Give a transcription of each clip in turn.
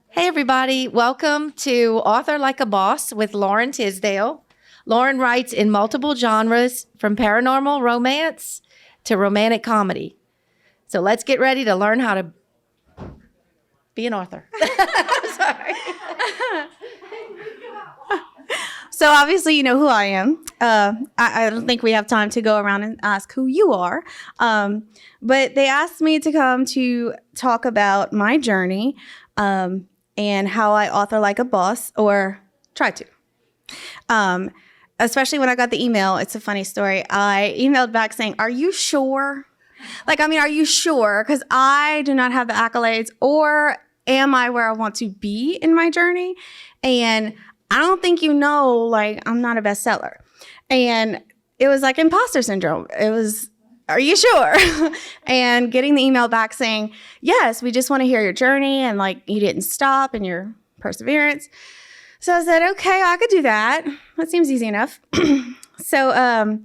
Hey, everybody. Welcome to Author Like a Boss with Lauren Tisdale. Lauren writes in multiple genres, from paranormal romance to romantic comedy. So let's get ready to learn how to be an author. Sorry. So obviously you know who I am. I don't think we have time to go around and ask who you are. But they asked me to come to talk about my journey and how I author like a boss, or try to. Especially when I got the email, it's a funny story. I emailed back saying, "Are you sure? Are you sure? Because I do not have the accolades, or am I where I want to be in my journey? And I don't think I'm not a bestseller." And it was like imposter syndrome. It was, "Are you sure?" And getting the email back saying, "Yes, we just want to hear your journey and you didn't stop and your perseverance." So I said, "Okay, I could do that. That seems easy enough." So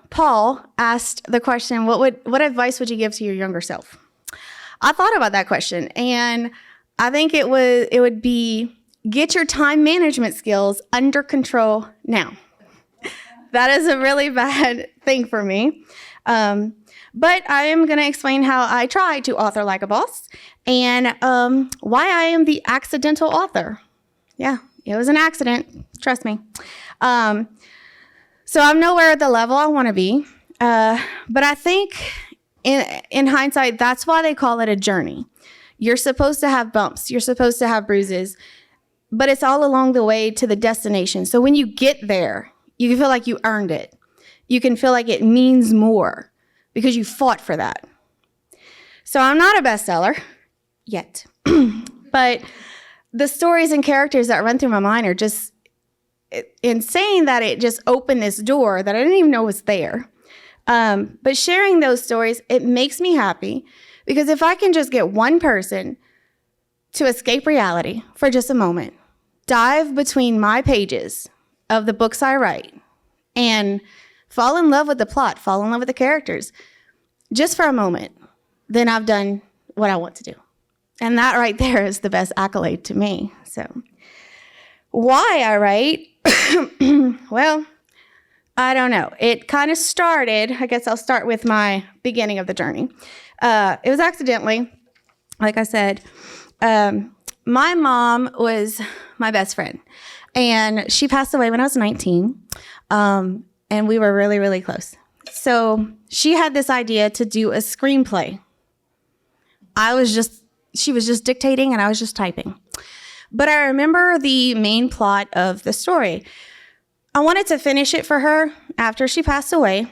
Paul asked the question, what advice would you give to your younger self? I thought about that question, and I think it would be, get your time management skills under control now. That is a really bad thing for me. But I am going to explain how I try to author like a boss and why I am the accidental author. Yeah, it was an accident. Trust me. So I'm nowhere at the level I want to be. But I think in hindsight, that's why they call it a journey. You're supposed to have bumps. You're supposed to have bruises. But it's all along the way to the destination. So when you get there, you can feel like you earned it. You can feel like it means more because you fought for that. So I'm not a bestseller yet. But the stories and characters that run through my mind are just insane, that it just opened this door that I didn't even know was there. But sharing those stories, it makes me happy, because if I can just get one person to escape reality for just a moment, dive between my pages of the books I write, and fall in love with the plot, fall in love with the characters, just for a moment, then I've done what I want to do. And that right there is the best accolade to me. So why I write? Well, I don't know. It kind of started, I guess I'll start with my beginning of the journey. It was accidentally, like I said. My mom was my best friend, and she passed away when I was 19, and we were really, really close. So she had this idea to do a screenplay. She was just dictating, and I was just typing. But I remember the main plot of the story. I wanted to finish it for her after she passed away.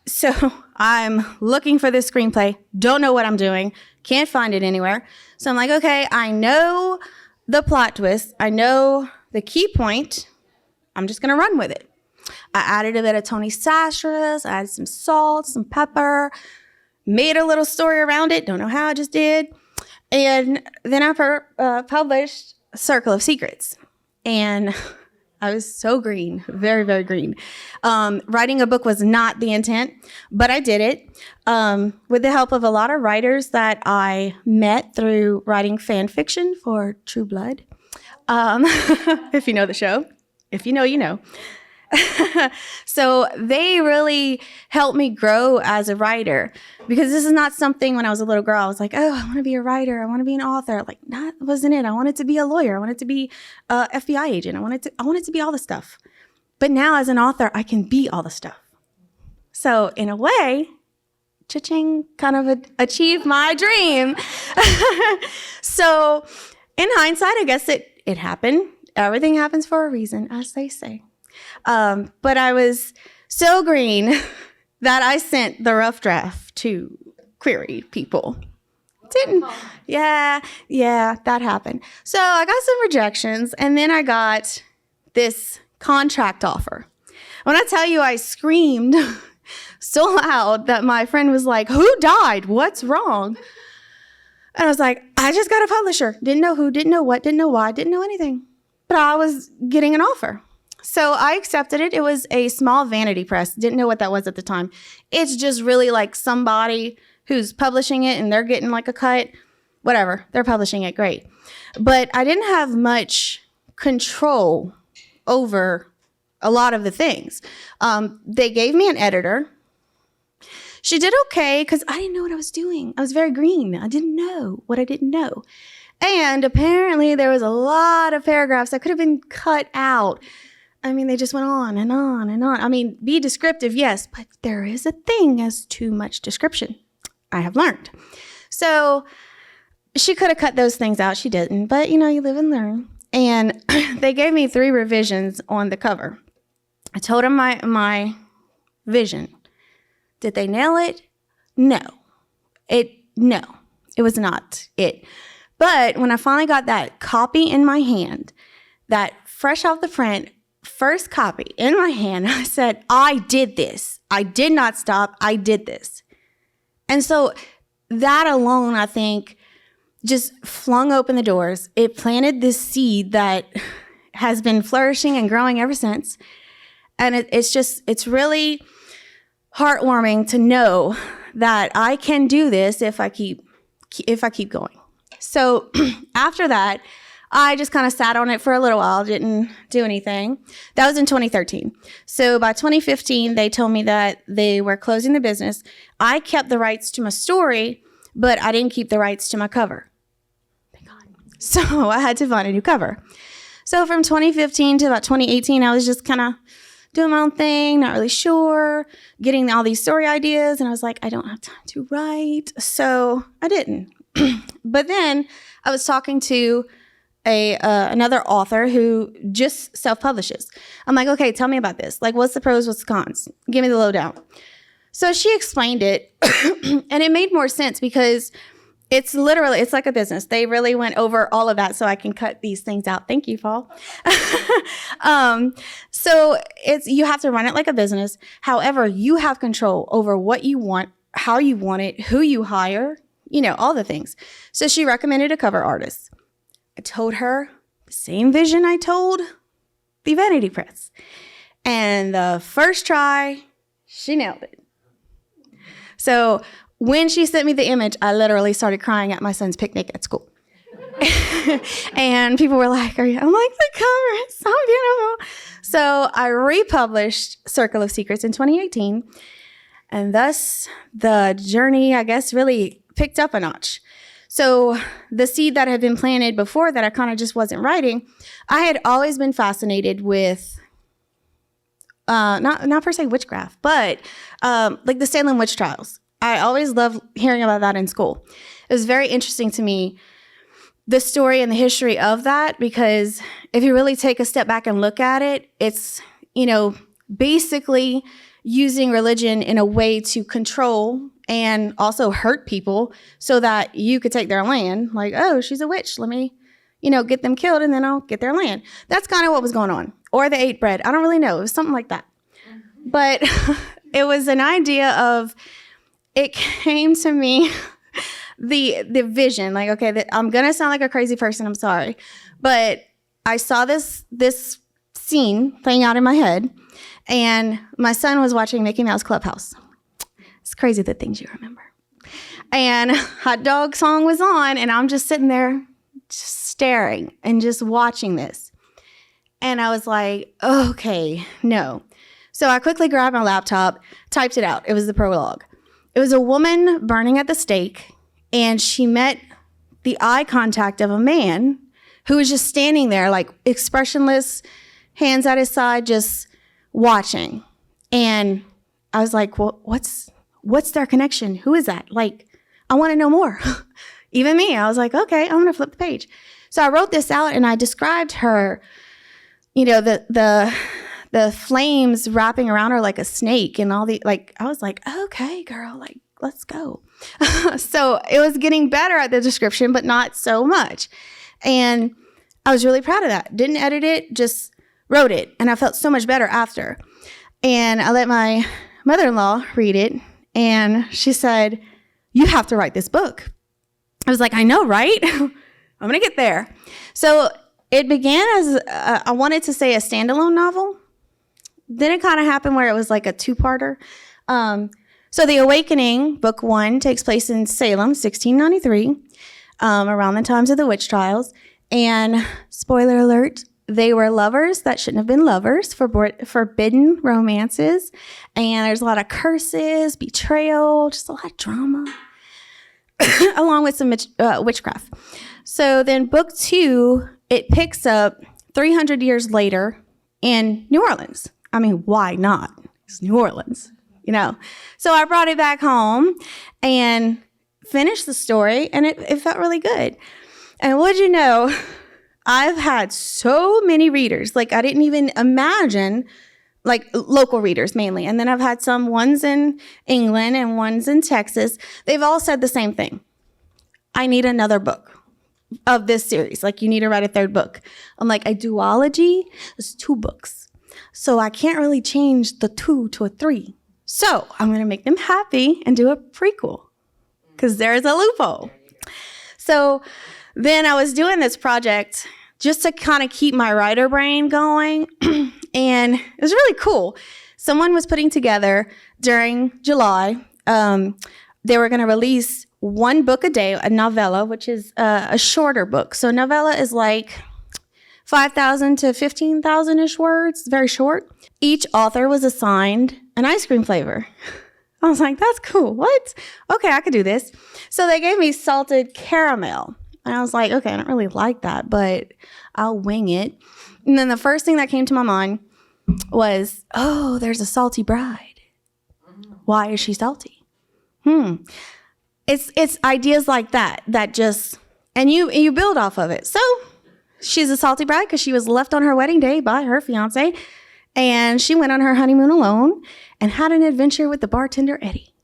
So I'm looking for this screenplay, don't know what I'm doing, can't find it anywhere. So I'm like, okay, I know the plot twist, I know the key point, I'm just gonna run with it. I added a bit of Tony Sacheras, I added some salt, some pepper, made a little story around it, don't know how, I just did. And then I published Circle of Secrets. And I was so green, very, very green. Writing a book was not the intent, but I did it with the help of a lot of writers that I met through writing fan fiction for True Blood. If you know the show. If you know, you know. So they really helped me grow as a writer, because this is not something when I was a little girl, I was like, oh, I want to be a writer. I want to be an author. That wasn't it. I wanted to be a lawyer. I wanted to be a FBI agent. I wanted to be all the stuff. But now as an author, I can be all the stuff. So in a way, cha-ching, kind of achieved my dream. So in hindsight, I guess it happened. Everything happens for a reason, as they say. But I was so green that I sent the rough draft to query people. Yeah, that happened. So I got some rejections, and then I got this contract offer. When I tell you I screamed so loud that my friend was like, "Who died? What's wrong?" And I was like, I just got a publisher. Didn't know who, didn't know what, didn't know why, didn't know anything. But I was getting an offer. So I accepted it. It was a small vanity press. Didn't know what that was at the time. It's just really like somebody who's publishing it and they're getting like a cut. whatever, they're publishing it, great. But I didn't have much control over a lot of the things. They gave me an editor. She did okay because I didn't know what I was doing. I was very green. I didn't know what I didn't know. And apparently there was a lot of paragraphs that could have been cut out. I mean, they just went on and on and on. I mean, be descriptive, yes, but there is a thing as too much description, I have learned. So she could have cut those things out. She didn't, but you live and learn. And they gave me 3 revisions on the cover. I told them my vision. Did they nail it? No. It was not it. But when I finally got that copy in my hand, that fresh off the print, first copy in my hand, I said, I did this. I did not stop. I did this. And so that alone, I think, just flung open the doors. It planted this seed that has been flourishing and growing ever since. And it's really heartwarming to know that I can do this if I keep going. So after that, I just kind of sat on it for a little while, didn't do anything. That was in 2013. So by 2015, they told me that they were closing the business. I kept the rights to my story, but I didn't keep the rights to my cover. Thank God. So I had to find a new cover. So from 2015 to about 2018, I was just kind of doing my own thing, not really sure, getting all these story ideas. And I was like, I don't have time to write. So I didn't. But then I was talking to another author who just self-publishes. I'm like, okay, tell me about this. Like, what's the pros, what's the cons? Give me the lowdown. So she explained it, and it made more sense because it's like a business. They really went over all of that so I can cut these things out. Thank you, Paul. So you have to run it like a business. However, you have control over what you want, how you want it, who you hire, all the things. So she recommended a cover artist. I told her the same vision I told the Vanity Press. And the first try, she nailed it. So when she sent me the image, I literally started crying at my son's picnic at school. And people were like, I'm like, the cover is so beautiful. So I republished Circle of Secrets in 2018. And thus the journey, I guess, really picked up a notch. So the seed that had been planted before that I kind of just wasn't writing, I had always been fascinated with, not per se witchcraft, but like the Salem witch trials. I always loved hearing about that in school. It was very interesting to me, the story and the history of that, because if you really take a step back and look at it, it's, basically using religion in a way to control and also hurt people so that you could take their land. Like, oh, she's a witch. Let me, get them killed and then I'll get their land. That's kind of what was going on. Or they ate bread. I don't really know. It was something like that. But it was an idea of, it came to me, the vision, like, okay, I'm going to sound like a crazy person. I'm sorry. But I saw this scene playing out in my head, and my son was watching Mickey Mouse Clubhouse. It's crazy the things you remember. And Hot Dog song was on, and I'm just sitting there just staring and just watching this. And I was like, okay, no. So I quickly grabbed my laptop, typed it out. It was the prologue. It was a woman burning at the stake, and she met the eye contact of a man who was just standing there, like expressionless, hands at his side, just watching. And I was like, well, what's their connection? Who is that? Like, I want to know more. Even me, I was like, okay, I'm going to flip the page. So I wrote this out, and I described her, the flames wrapping around her like a snake, and all I was like, okay, girl, like, let's go. So it was getting better at the description, but not so much. And I was really proud of that. Didn't edit it, just wrote it. And I felt so much better after. And I let my mother-in-law read it, and she said, you have to write this book. I was like, I know, right? I'm going to get there. So it began as, I wanted to say a standalone novel. Then it kind of happened where it was like a two-parter. So The Awakening, book 1, takes place in Salem, 1693. around the times of the witch trials. And spoiler alert, they were lovers that shouldn't have been lovers, forbidden romances. And there's a lot of curses, betrayal, just a lot of drama, along with some witchcraft. So then book 2, it picks up 300 years later in New Orleans. I mean, why not? It's New Orleans, you know? So I brought it back home and finished the story, and it felt really good. And what'd you know? I've had so many readers, like I didn't even imagine, like local readers mainly. And then I've had ones in England and ones in Texas. They've all said the same thing. I need another book of this series. Like, you need to write a 3rd book. I'm like, a duology is 2 books. So I can't really change the 2 to a 3. So I'm going to make them happy and do a prequel, because there's a loophole. So then I was doing this project just to kind of keep my writer brain going. And it was really cool. Someone was putting together during July, they were going to release 1 book a day, a novella, which is a shorter book. So novella is like 5,000 to 15,000-ish words, very short. Each author was assigned an ice cream flavor. I was like, that's cool. What? Okay, I could do this. So they gave me salted caramel. And I was like, okay, I don't really like that, but I'll wing it. And then the first thing that came to my mind was, oh, there's a salty bride. Why is she salty? It's ideas like that just, and you build off of it. So she's a salty bride because she was left on her wedding day by her fiance, and she went on her honeymoon alone and had an adventure with the bartender, Eddie.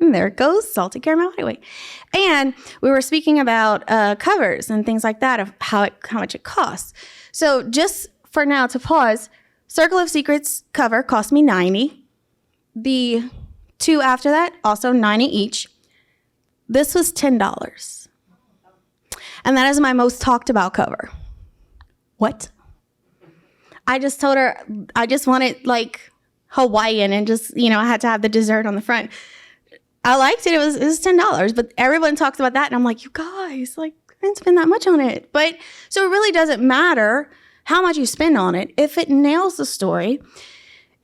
And there it goes, salted caramel highway. And we were speaking about covers and things like that, of how much it costs. So just for now to pause, Circle of Secrets cover cost me $90. The 2 after that, also $90 each. This was $10. And that is my most talked about cover. What? I just told her I just wanted like Hawaiian and just, I had to have the dessert on the front. I liked it. It was $10, but everyone talks about that. And I'm like, you guys, like, I didn't spend that much on it. But so it really doesn't matter how much you spend on it. If it nails the story,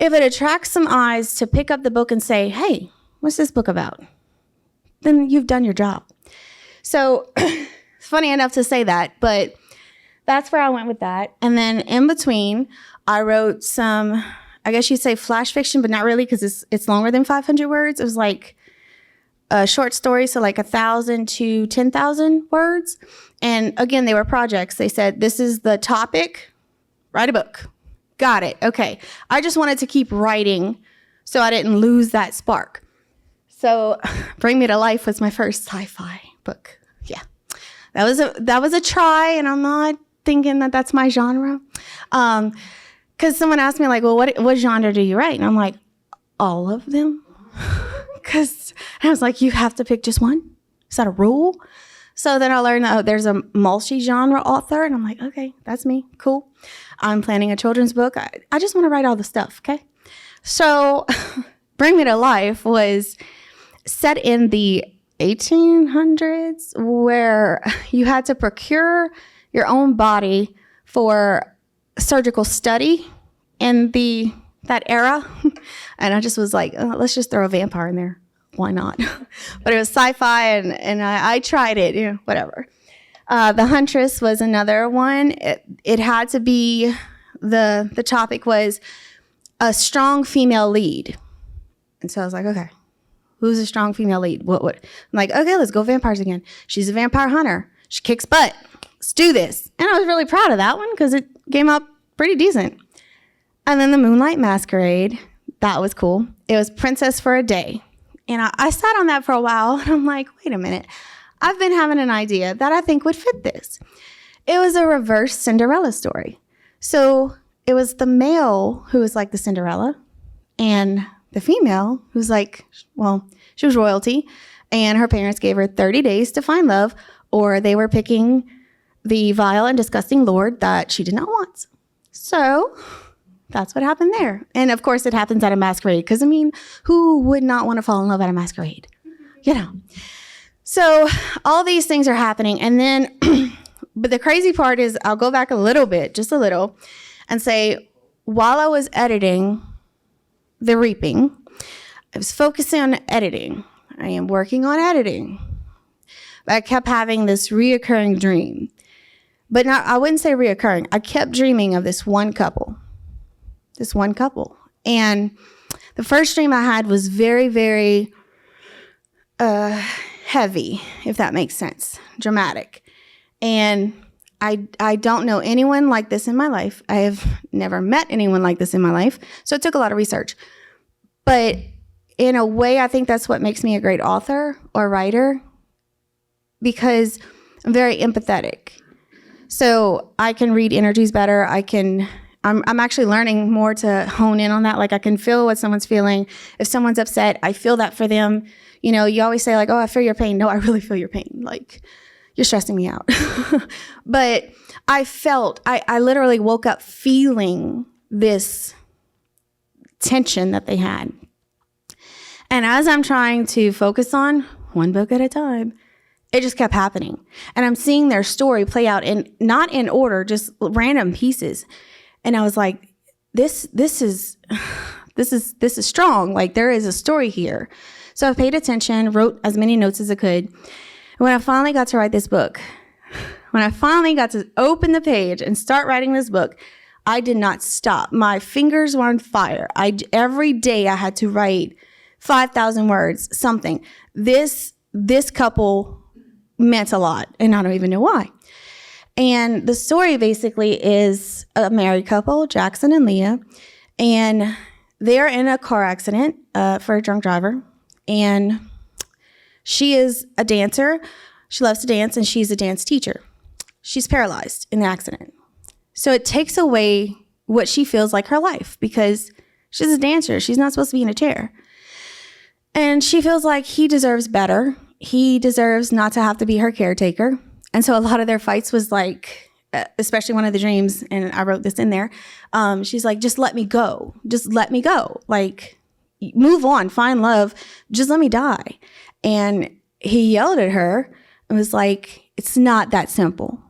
if it attracts some eyes to pick up the book and say, hey, what's this book about? Then you've done your job. So it's funny enough to say that, but that's where I went with that. And then in between, I wrote some, I guess you'd say flash fiction, but not really, because it's longer than 500 words. It was like a short story, so like 1,000 to 10,000 words. And again, they were projects. They said, this is the topic, write a book. Got it. Okay. I just wanted to keep writing so I didn't lose that spark. So Bring Me to Life was my first sci-fi book. Yeah. That was a try, and I'm not thinking that that's my genre. Because someone asked me, like, well, what genre do you write? And I'm like, all of them. Because I was like, you have to pick just one? Is that a rule? So then I learned that there's a multi-genre author, and I'm like, okay, that's me. Cool. I'm planning a children's book. I just want to write all the stuff, okay? So Bring Me to Life was set in the 1800s, where you had to procure your own body for surgical study in that era. And I just was like, let's just throw a vampire in there. Why not? But it was sci-fi, and I tried it, whatever. The Huntress was another one. It had to be, the topic was a strong female lead. And so I was like, okay, who's a strong female lead? What? I'm like, okay, let's go vampires again. She's a vampire hunter. She kicks butt. Let's do this. And I was really proud of that one because it came up pretty decent. And then the Moonlight Masquerade, that was cool. It was Princess for a Day. And I sat on that for a while, and I'm like, wait a minute. I've been having an idea that I think would fit this. It was a reverse Cinderella story. So it was the male who was like the Cinderella, and the female who's like, well, she was royalty, and her parents gave her 30 days to find love, or they were picking the vile and disgusting lord that she did not want. So that's what happened there. And of course it happens at a masquerade, because who would not want to fall in love at a masquerade? So all these things are happening. And then, but the crazy part is I'll go back a little bit, just a little, and say, while I was editing The Reaping, I was focusing on editing. I am working on editing. But I kept having this reoccurring dream. But not, I wouldn't say reoccurring. I kept dreaming of this one couple. And the first dream I had was very, very heavy, if that makes sense, dramatic. And I don't know anyone like this in my life. I have never met anyone like this in my life. So it took a lot of research. But in a way, I think that's what makes me a great author or writer, because I'm very empathetic. So I can read energies better. I'm actually learning more to hone in on that. Like, I can feel what someone's feeling. If someone's upset, I feel that for them. You know, you always say like, oh, I feel your pain. No, I really feel your pain. Like, you're stressing me out. But I literally woke up feeling this tension that they had. And as I'm trying to focus on one book at a time, it just kept happening. And I'm seeing their story play out not in order, just random pieces. And I was like, this is strong. Like, there is a story here. So I paid attention, wrote as many notes as I could. And when I finally got to write this book, when I finally got to open the page and start writing this book, I did not stop. My fingers were on fire. Every day I had to write 5,000 words, something. This couple meant a lot, and I don't even know why. And the story basically is a married couple, Jackson and Leah, and they're in a car accident for a drunk driver. And she is a dancer. She loves to dance, and she's a dance teacher. She's paralyzed in the accident. So it takes away what she feels like her life, because she's a dancer. She's not supposed to be in a chair. And she feels like he deserves better. He deserves not to have to be her caretaker. And so a lot of their fights was like, especially one of the dreams, and I wrote this in there, she's like, just let me go. Just let me go. Like, move on, find love. Just let me die. And he yelled at her and was like, it's not that simple.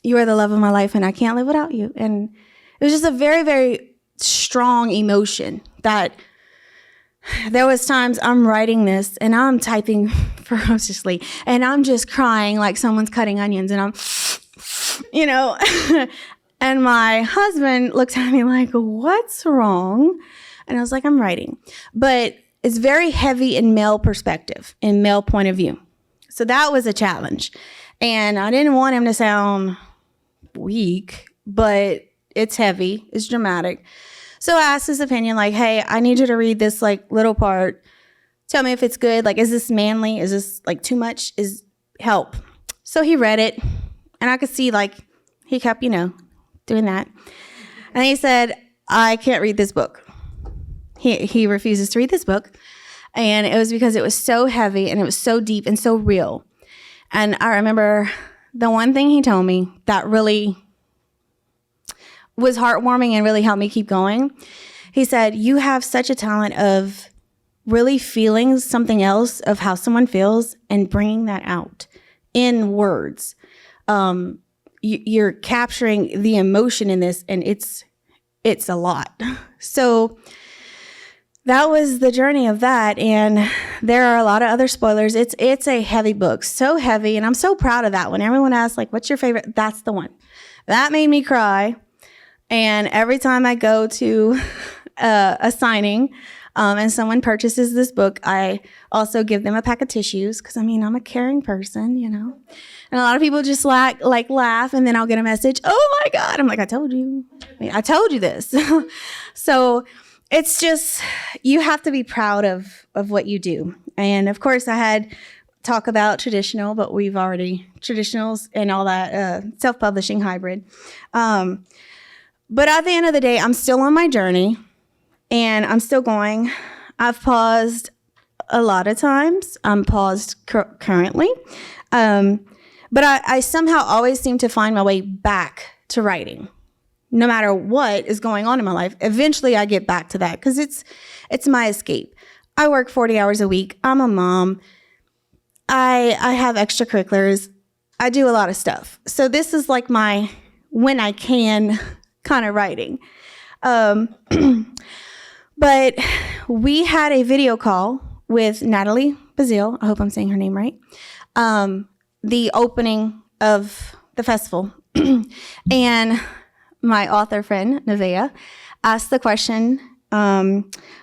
You are the love of my life, and I can't live without you. And it was just a very, very strong emotion that there was times I'm writing this and I'm typing ferociously and I'm just crying like someone's cutting onions, and I'm, you know, and my husband looked at me like, what's wrong? And I was like, I'm writing. But it's very heavy in male perspective, in male point of view. So that was a challenge. And I didn't want him to sound weak, but it's heavy, it's dramatic. So I asked his opinion, like, hey, I need you to read this like little part. Tell me if it's good. Like, is this manly? Is this like too much? Is help? So he read it, and I could see like he kept, doing that. And he said, I can't read this book. He refuses to read this book. And it was because it was so heavy and it was so deep and so real. And I remember the one thing he told me that really was heartwarming and really helped me keep going. He said, you have such a talent of really feeling something else of how someone feels and bringing that out in words. You're capturing the emotion in this, and it's a lot. So that was the journey of that. And there are a lot of other spoilers. It's a heavy book, so heavy. And I'm so proud of that one. Everyone asks, like, what's your favorite? That's the one. That made me cry. And every time I go to a signing and someone purchases this book, I also give them a pack of tissues, because, I'm a caring person, And a lot of people just laugh, and then I'll get a message, oh my God. I'm like, I told you. I told you this. So it's just, you have to be proud of what you do. And of course, I had talk about traditional, but we've already, traditionals and all that, self-publishing hybrid. But at the end of the day, I'm still on my journey, and I'm still going. I've paused a lot of times. I'm paused currently. But I somehow always seem to find my way back to writing. No matter what is going on in my life, eventually I get back to that, because it's my escape. I work 40 hours a week. I'm a mom. I have extracurriculars. I do a lot of stuff. So this is like my when I can kind of writing. But we had a video call with Natalie Bazile. I hope I'm saying her name right. The opening of the festival. And my author friend, Nevaeh, asked the question,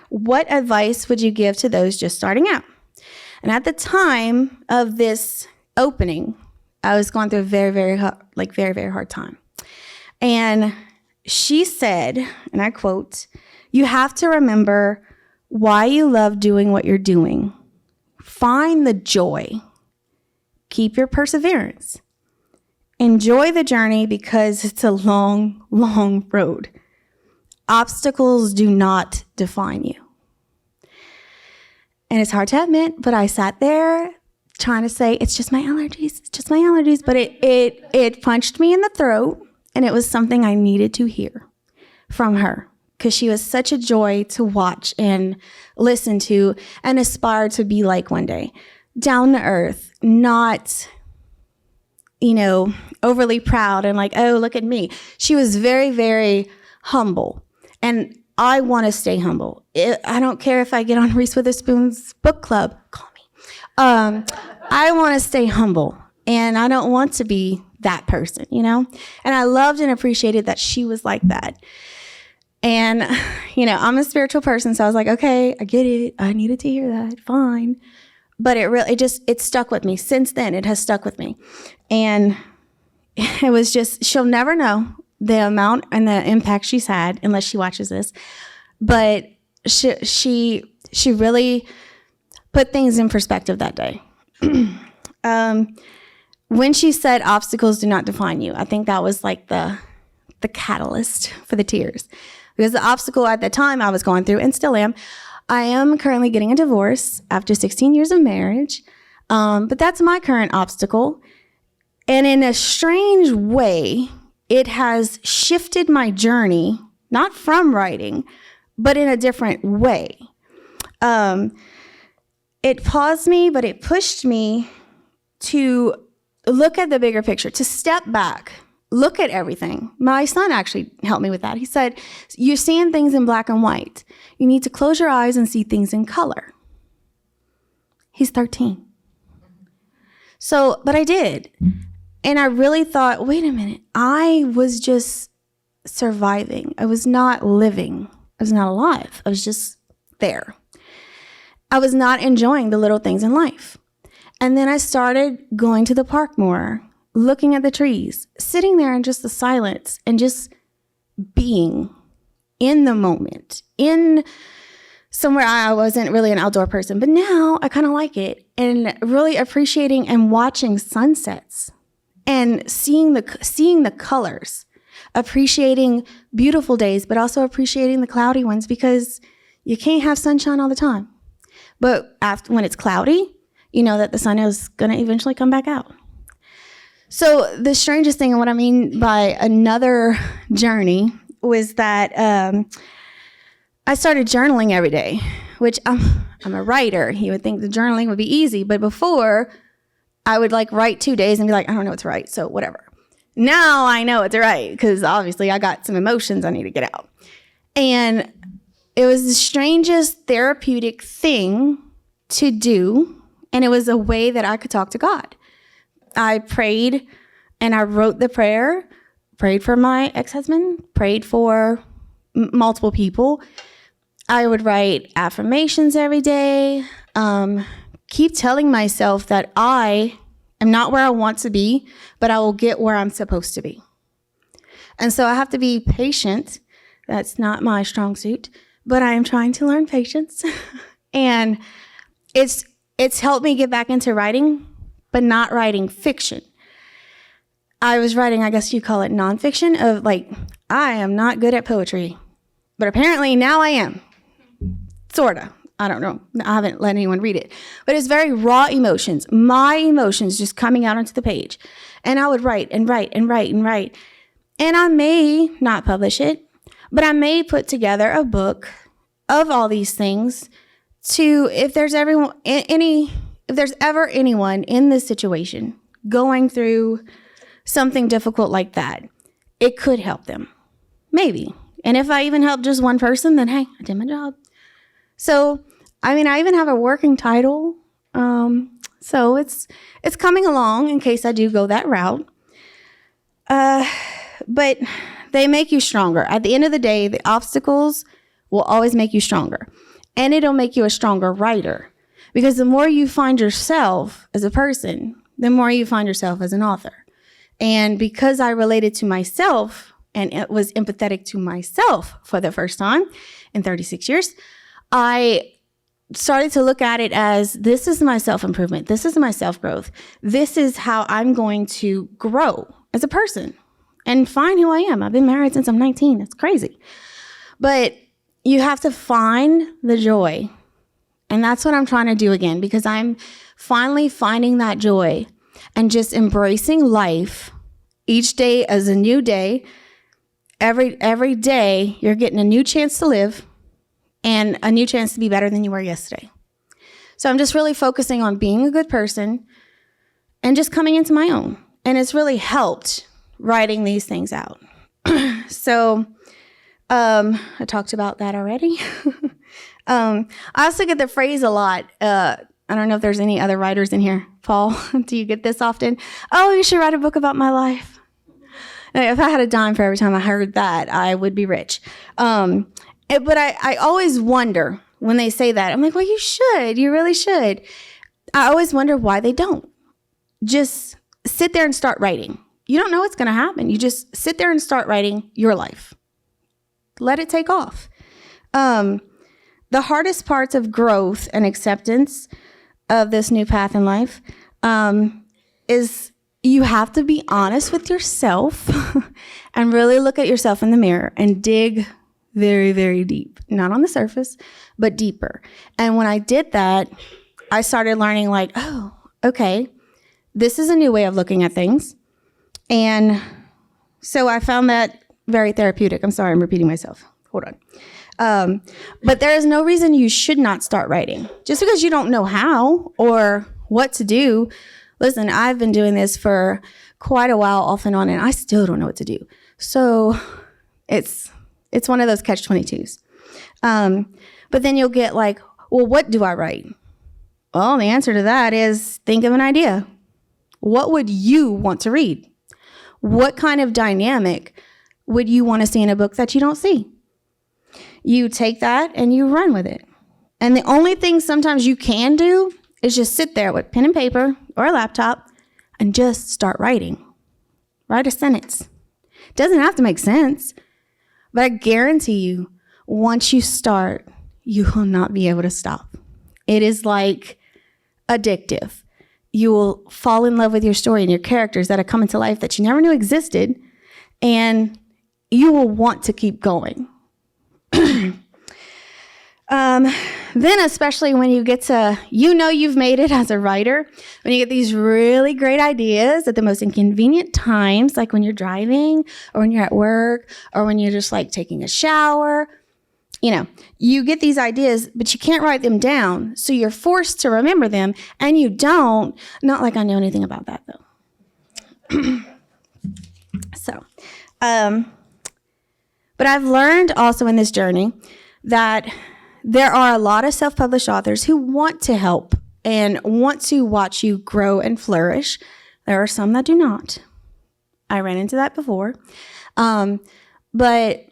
what advice would you give to those just starting out? And at the time of this opening, I was going through a very, very hard time. And she said, and I quote, "You have to remember why you love doing what you're doing. Find the joy. Keep your perseverance. Enjoy the journey because it's a long, long road. Obstacles do not define you." And it's hard to admit, but I sat there trying to say, it's just my allergies, but it punched me in the throat, and it was something I needed to hear from her because she was such a joy to watch and listen to and aspire to be like one day. Down to earth, not, overly proud and like, oh, look at me. She was very, very humble. And I want to stay humble. I don't care if I get on Reese Witherspoon's book club. Call me. I want to stay humble, and I don't want to be that person, And I loved and appreciated that she was like that. And, I'm a spiritual person, so I was like, okay, I get it. I needed to hear that. Fine. But it stuck with me. Since then, it has stuck with me. And it was just, she'll never know the amount and the impact she's had unless she watches this. But she really put things in perspective that day. When she said obstacles do not define you, I think that was like the catalyst for the tears. Because the obstacle at the time I was going through, and still am, I am currently getting a divorce after 16 years of marriage. But that's my current obstacle. And in a strange way, it has shifted my journey, not from writing, but in a different way. It paused me, but it pushed me to look at the bigger picture, to step back, look at everything. My son actually helped me with that. He said, you're seeing things in black and white. You need to close your eyes and see things in color. He's 13. So, but I did. And I really thought, wait a minute, I was just surviving. I was not living. I was not alive. I was just there. I was not enjoying the little things in life. And then I started going to the park more, looking at the trees, sitting there in just the silence and just being in the moment, in somewhere. I wasn't really an outdoor person, but now I kind of like it, and really appreciating and watching sunsets and seeing the colors, appreciating beautiful days, but also appreciating the cloudy ones, because you can't have sunshine all the time. But when it's cloudy, you know that the sun is going to eventually come back out. So the strangest thing, and what I mean by another journey, was that I started journaling every day, which I'm a writer. You would think the journaling would be easy, but before I would write 2 days and be like, I don't know what to write, so whatever. Now I know what to write because obviously I got some emotions I need to get out. And it was the strangest therapeutic thing to do, and it was a way that I could talk to God. I prayed and I wrote the prayer, prayed for my ex-husband, prayed for multiple people. I would write affirmations every day, keep telling myself that I am not where I want to be, but I will get where I'm supposed to be. And so I have to be patient. That's not my strong suit, but I am trying to learn patience. And it's helped me get back into writing, but not writing fiction. I was writing, I guess you call it nonfiction, of I am not good at poetry, but apparently now I am. Sorta. I don't know. I haven't let anyone read it. But it's very raw emotions. My emotions just coming out onto the page. And I would write and write and write and write. And I may not publish it, but I may put together a book of all these things to, if there's if if there's ever anyone in this situation going through something difficult like that, it could help them. Maybe. And if I even help just one person, then hey, I did my job. So, I mean, I even have a working title. So it's coming along in case I do go that route. But they make you stronger. At the end of the day, the obstacles will always make you stronger. And it'll make you a stronger writer. Because the more you find yourself as a person, the more you find yourself as an author. And because I related to myself and it was empathetic to myself for the first time in 36 years, I started to look at it as, this is my self-improvement. This is my self-growth. This is how I'm going to grow as a person and find who I am. I've been married since I'm 19. It's crazy. But you have to find the joy. And that's what I'm trying to do again, because I'm finally finding that joy and just embracing life each day as a new day. Every day, you're getting a new chance to live and a new chance to be better than you were yesterday. So I'm just really focusing on being a good person and just coming into my own. And it's really helped writing these things out. So I talked about that already. I also get the phrase a lot. I don't know if there's any other writers in here. Paul, do you get this often? Oh, you should write a book about my life. If I had a dime for every time I heard that, I would be rich. But I always wonder when they say that. I'm like, well, you should. You really should. I always wonder why they don't. Just sit there and start writing. You don't know what's going to happen. You just sit there and start writing your life. Let it take off. The hardest parts of growth and acceptance of this new path in life is you have to be honest with yourself and really look at yourself in the mirror and dig very, very deep. Not on the surface, but deeper. And when I did that, I started learning like, oh, okay, this is a new way of looking at things. And so I found that very therapeutic. I'm sorry, I'm repeating myself. Hold on. But there is no reason you should not start writing. Just because you don't know how or what to do. Listen, I've been doing this for quite a while off and on, and I still don't know what to do. So it's one of those catch-22s. But then you'll get like, well, what do I write? Well, the answer to that is think of an idea. What would you want to read? What kind of dynamic would you want to see in a book that you don't see? You take that and you run with it. And the only thing sometimes you can do is just sit there with pen and paper or a laptop and just start writing. Write a sentence. It doesn't have to make sense, but I guarantee you, once you start, you will not be able to stop. It is like addictive. You will fall in love with your story and your characters that have come into life that you never knew existed, and you will want to keep going. Then especially when you get to, you've made it as a writer, when you get these really great ideas at the most inconvenient times, like when you're driving or when you're at work or when you're just like taking a shower, you get these ideas, but you can't write them down. So you're forced to remember them, and you don't. Not like I know anything about that though. But I've learned also in this journey that there are a lot of self-published authors who want to help and want to watch you grow and flourish. There are some that do not. I ran into that before. But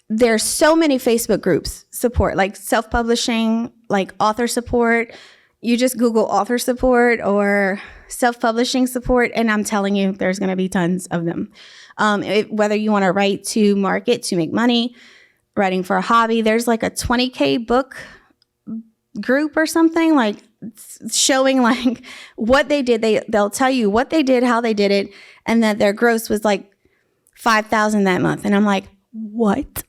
there's so many Facebook groups support, like self-publishing, like author support. You just Google author support or self-publishing support, and I'm telling you, there's going to be tons of them. Whether you want to write to market, to make money, writing for a hobby, there's like a 20K book group or something, like showing like what they did. They'll tell you what they did, how they did it, and that their gross was like $5,000 that month. And I'm like, what?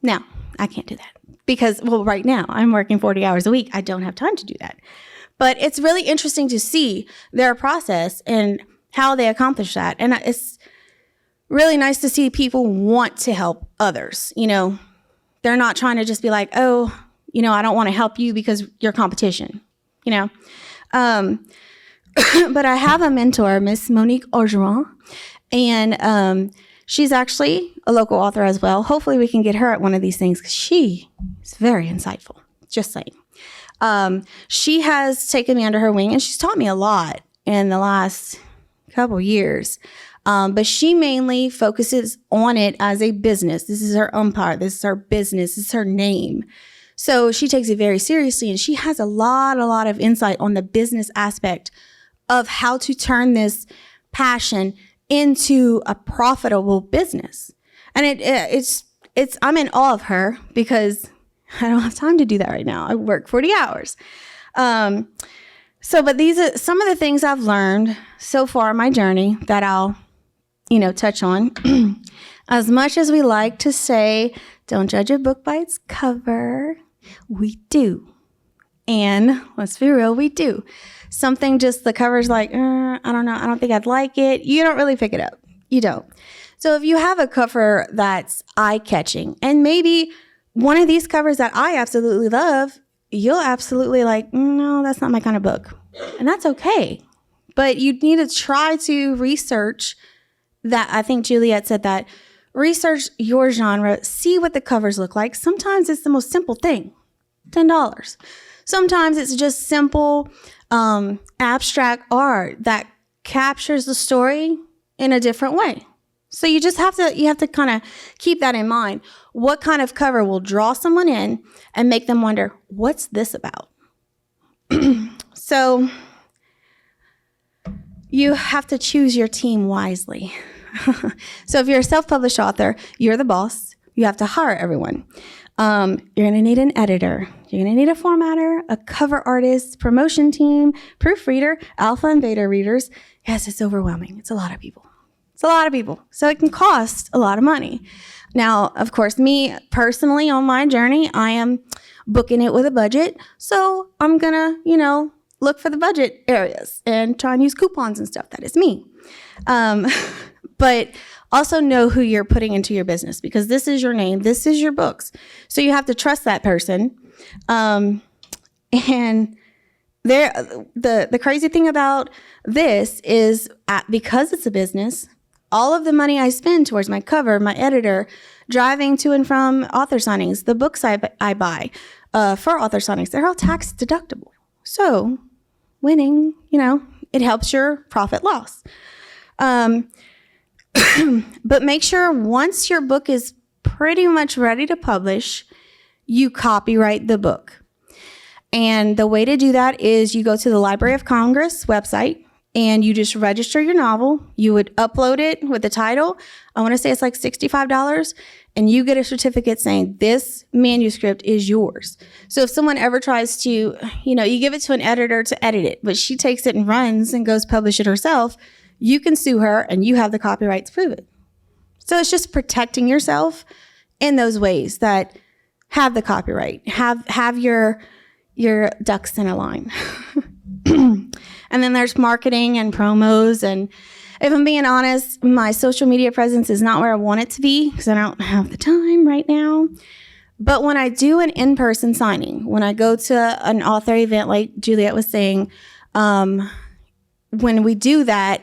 No, I can't do that because, well, right now I'm working 40 hours a week. I don't have time to do that. But it's really interesting to see their process and how they accomplish that. And it's really nice to see people want to help others. They're not trying to just be like, oh, I don't want to help you because you're competition. But I have a mentor, Miss Monique Orgeron, and she's actually a local author as well. Hopefully we can get her at one of these things because she is very insightful, just saying. She has taken me under her wing and she's taught me a lot in the last couple years. But she mainly focuses on it as a business. This is her umpire. This is her business. This is her name. So she takes it very seriously and she has a lot of insight on the business aspect of how to turn this passion into a profitable business. And it's I'm in awe of her because I don't have time to do that right now. I work 40 hours. But these are some of the things I've learned so far in my journey that I'll, touch on. As much as we like to say, don't judge a book by its cover, we do. And let's be real, we do. Something just the cover's like, I don't know, I don't think I'd like it. You don't really pick it up. You don't. So if you have a cover that's eye-catching, and maybe one of these covers that I absolutely love, you'll absolutely like, no, that's not my kind of book. And that's okay. But you need to try to research that. I think Juliet said that. Research your genre, see what the covers look like. Sometimes it's the most simple thing, $10. Sometimes it's just simple abstract art that captures the story in a different way. So you just have to kind of keep that in mind. What kind of cover will draw someone in and make them wonder, what's this about? So you have to choose your team wisely. So if you're a self-published author, you're the boss. You have to hire everyone. You're going to need an editor. You're going to need a formatter, a cover artist, promotion team, proofreader, alpha and beta readers. Yes, it's overwhelming. It's a lot of people. So it can cost a lot of money. Now, of course, me personally on my journey, I am booking it with a budget. So I'm going to, look for the budget areas and try and use coupons and stuff. That is me. But also know who you're putting into your business because this is your name. This is your books. So you have to trust that person. And the crazy thing about this is because it's a business, all of the money I spend towards my cover, my editor, driving to and from author signings, the books I buy for author signings, they're all tax deductible. So winning, it helps your profit loss. But make sure once your book is pretty much ready to publish, you copyright the book. And the way to do that is you go to the Library of Congress website and you just register your novel. You would upload it with the title. I want to say it's like $65. And you get a certificate saying this manuscript is yours. So if someone ever tries to, you give it to an editor to edit it, but she takes it and runs and goes publish it herself, you can sue her and you have the copyright to prove it. So it's just protecting yourself in those ways that have the copyright, have your ducks in a line. And then there's marketing and promos. And if I'm being honest, my social media presence is not where I want it to be because I don't have the time right now. But when I do an in-person signing, when I go to an author event like Juliet was saying, when we do that,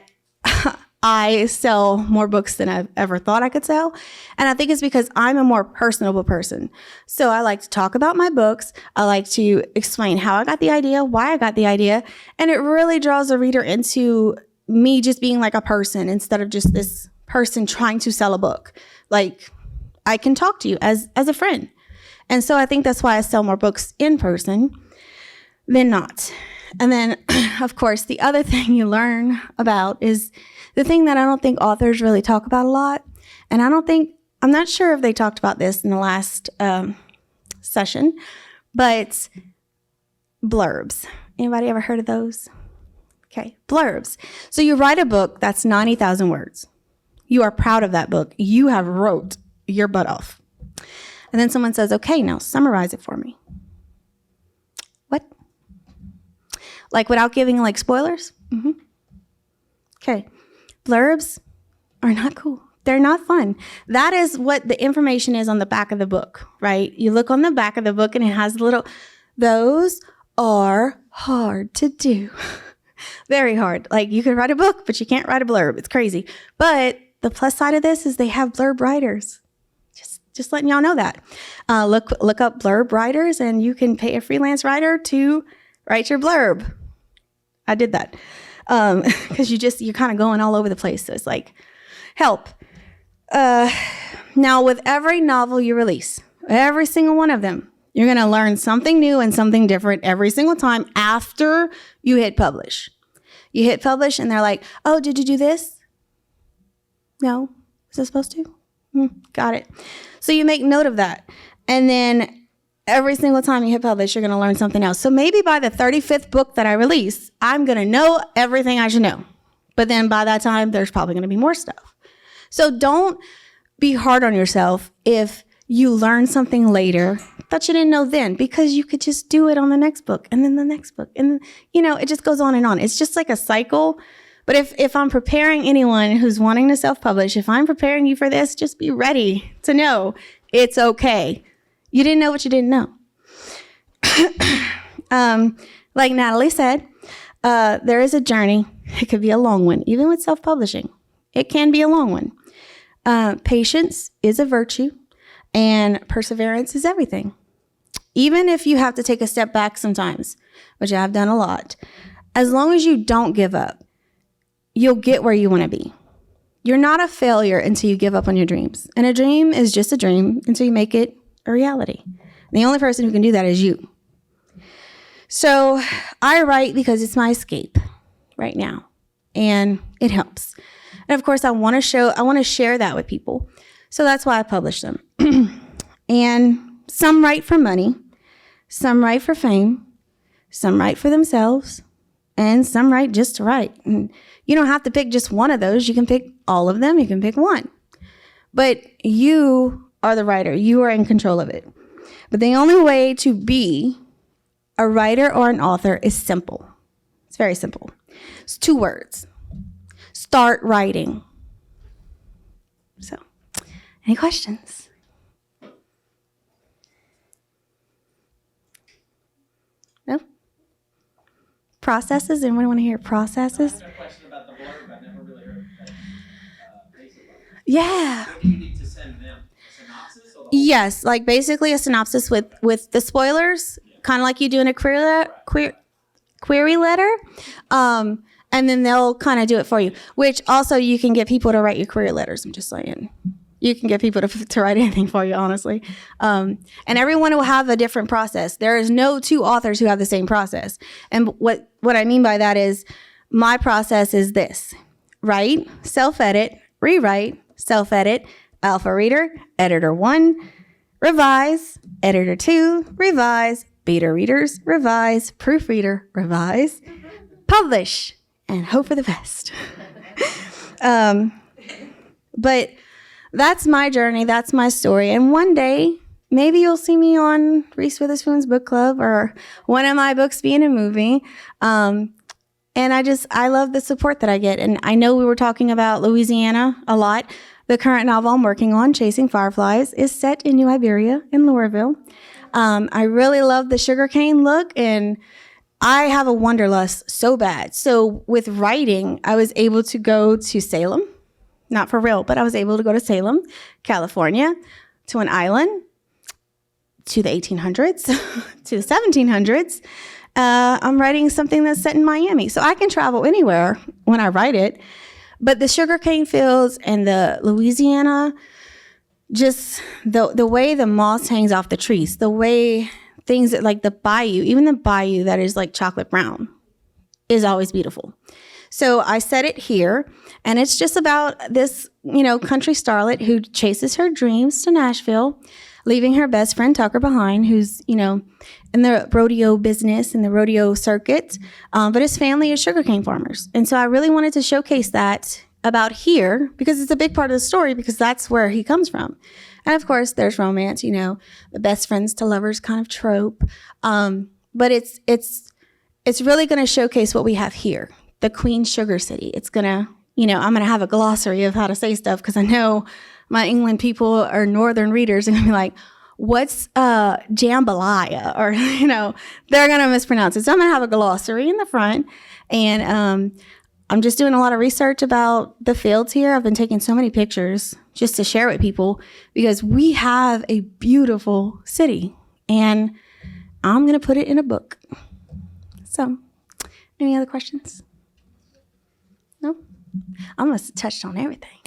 I sell more books than I've ever thought I could sell. And I think it's because I'm a more personable person. So I like to talk about my books. I like to explain how I got the idea, why I got the idea. And it really draws a reader into me just being like a person instead of just this person trying to sell a book. Like I can talk to you as a friend. And so I think that's why I sell more books in person than not. And then, of course, the other thing you learn about is the thing that I don't think authors really talk about a lot. And I'm not sure if they talked about this in the last session, but blurbs. Anybody ever heard of those? Okay, blurbs. So you write a book that's 90,000 words. You are proud of that book. You have wrote your butt off. And then someone says, okay, now summarize it for me. What? Like without giving like spoilers? Mm-hmm. Okay. Blurbs are not cool. They're not fun. That is what the information is on the back of the book, right? You look on the back of the book and it has those are hard to do. Very hard. Like, you could write a book, but you can't write a blurb. It's crazy. But the plus side of this is they have blurb writers. Just letting y'all know that. Look up blurb writers, and you can pay a freelance writer to write your blurb. I did that because you're kind of going all over the place. So it's like, help. Now, with every novel you release, every single one of them, you're going to learn something new and something different every single time after you hit publish. You hit publish, and they're like, oh, did you do this? No. Was it supposed to? Got it. So you make note of that. And then every single time you hit publish, you're going to learn something else. So maybe by the 35th book that I release, I'm going to know everything I should know. But then by that time, there's probably going to be more stuff. So don't be hard on yourself if you learn something later that you didn't know then, because you could just do it on the next book and then the next book. And, it just goes on and on. It's just like a cycle. But if I'm preparing anyone who's wanting to self-publish, if I'm preparing you for this, just be ready to know it's okay. You didn't know what you didn't know. Like Natalie said, there is a journey. It could be a long one, even with self-publishing. It can be a long one. Patience is a virtue, and perseverance is everything. Even if you have to take a step back sometimes, which I've done a lot, as long as you don't give up, you'll get where you want to be. You're not a failure until you give up on your dreams. And a dream is just a dream until you make it a reality. And the only person who can do that is you. So I write because it's my escape right now. And it helps. And of course, I want to share that with people. So that's why I publish them. And some write for money. Some write for fame. Some write for themselves. And some write just to write. And you don't have to pick just one of those. You can pick all of them. You can pick one. But you are the writer. You are in control of it. But the only way to be a writer or an author is simple. It's very simple. It's 2 words. Start writing. So, any questions? No? Processes? Anyone want to hear processes? I have a question about the blurb. I've never really heard basic. Yeah. What do you need to send them? A synopsis? Or Yes, like basically a synopsis with the spoilers, kind of like you do in a query letter. And then they'll kind of do it for you, which also you can get people to write your query letters. I'm just saying. You can get people to write anything for you, honestly. And everyone will have a different process. There is no 2 authors who have the same process. And what I mean by that is my process is this: write, self-edit, rewrite, self-edit, alpha reader, editor 1, revise, editor 2, revise, beta readers, revise, proofreader, revise, publish, and hope for the best. But that's my journey. That's my story. And one day, maybe you'll see me on Reese Witherspoon's book club or one of my books being a movie. And I love the support that I get. And I know we were talking about Louisiana a lot. The current novel I'm working on, Chasing Fireflies, is set in New Iberia in Louisville. I really love the sugarcane look, and I have a wanderlust so bad. So with writing, I was able to go to Salem. Not for real, but I was able to go to Salem, California, to an island, to the 1800s, to the 1700s. I'm writing something that's set in Miami. So I can travel anywhere when I write it. But the sugarcane fields and the Louisiana, just the way the moss hangs off the trees, the way things that, like the bayou, even the bayou that is like chocolate brown, is always beautiful. So I set it here, and it's just about this, country starlet who chases her dreams to Nashville, leaving her best friend Tucker behind, who's, in the rodeo business and the rodeo circuit. But his family is sugarcane farmers. And so I really wanted to showcase that about here, because it's a big part of the story, because that's where he comes from. And of course, there's romance, the best friends to lovers kind of trope. But it's really going to showcase what we have here. The Queen Sugar City. It's gonna, I'm gonna have a glossary of how to say stuff, because I know my England people or Northern readers are gonna be like, what's jambalaya? Or, they're going to mispronounce it. So I'm going to have a glossary in the front. And I'm just doing a lot of research about the fields here. I've been taking so many pictures just to share with people because we have a beautiful city. And I'm going to put it in a book. So, any other questions? No? I must have touched on everything.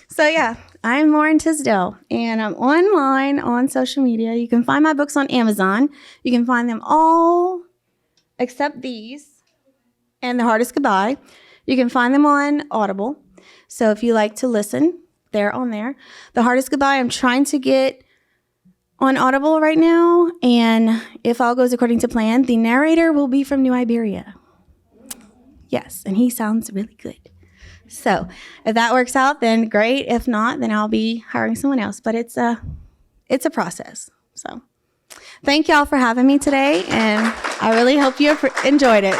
So, yeah, I'm Lauren Tisdale, and I'm online on social media. You can find my books on Amazon. You can find them all except these and The Hardest Goodbye. You can find them on Audible. So if you like to listen, they're on there. The Hardest Goodbye, I'm trying to get on Audible right now, and if all goes according to plan, the narrator will be from New Iberia. Yes, and he sounds really good. So if that works out, then great. If not, then I'll be hiring someone else. But it's a process. So thank y'all for having me today, and I really hope you enjoyed it.